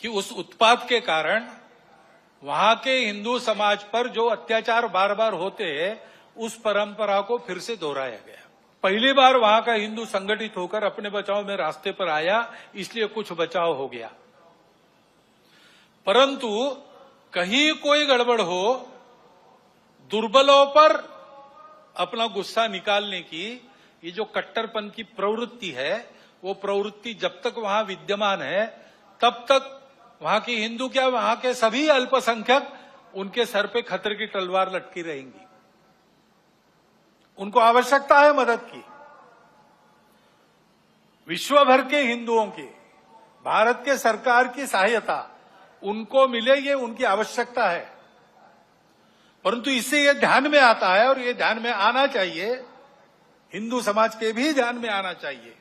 कि उस उत्पात के कारण वहां के हिंदू समाज पर जो अत्याचार बार बार होते हैं, उस परंपरा को फिर से दोहराया गया। पहली बार वहां का हिंदू संगठित होकर अपने बचाव में रास्ते पर आया, इसलिए कुछ बचाव हो गया। परंतु कहीं कोई गड़बड़ हो, दुर्बलों पर अपना गुस्सा निकालने की ये जो कट्टरपन की प्रवृत्ति है, वो प्रवृत्ति जब तक वहां विद्यमान है, तब तक वहां की हिंदू क्या, वहां के सभी अल्पसंख्यक उनके सर पे खतरे की तलवार लटकी रहेंगी। उनको आवश्यकता है मदद की। विश्व भर के हिंदुओं की, भारत के सरकार की सहायता उनको मिले, ये उनकी आवश्यकता है। परंतु इससे ये ध्यान में आता है, और ये ध्यान में आना चाहिए, हिंदू समाज के भी ध्यान में आना चाहिए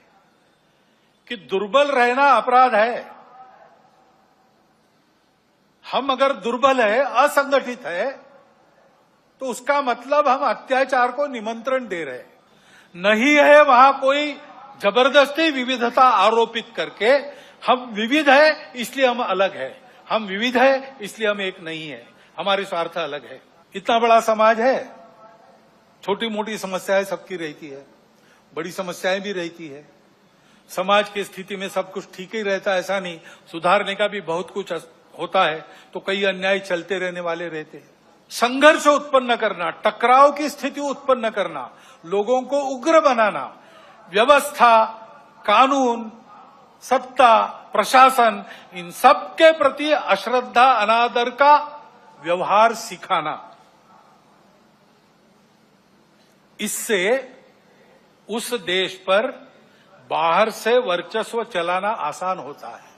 कि दुर्बल रहना अपराध है। हम अगर दुर्बल है, असंगठित है, तो उसका मतलब हम अत्याचार को निमंत्रण दे रहे हैं। नहीं है वहां कोई जबरदस्ती विविधता आरोपित करके हम विविध है इसलिए हम अलग है, हम विविध है इसलिए हम एक नहीं है, हमारे स्वार्थ अलग है। इतना बड़ा समाज है, छोटी मोटी समस्याएं सबकी रहती है, बड़ी समस्याएं भी रहती है। समाज की स्थिति में सब कुछ ठीक ही रहता है ऐसा नहीं, सुधारने का भी बहुत कुछ होता है, तो कई अन्याय चलते रहने वाले रहते हैं। संघर्ष उत्पन्न करना, टकराव की स्थिति उत्पन्न करना, लोगों को उग्र बनाना, व्यवस्था, कानून, सत्ता, प्रशासन, इन सब के प्रति अश्रद्धा, अनादर का व्यवहार सिखाना, इससे उस देश पर बाहर से वर्चस्व चलाना आसान होता है।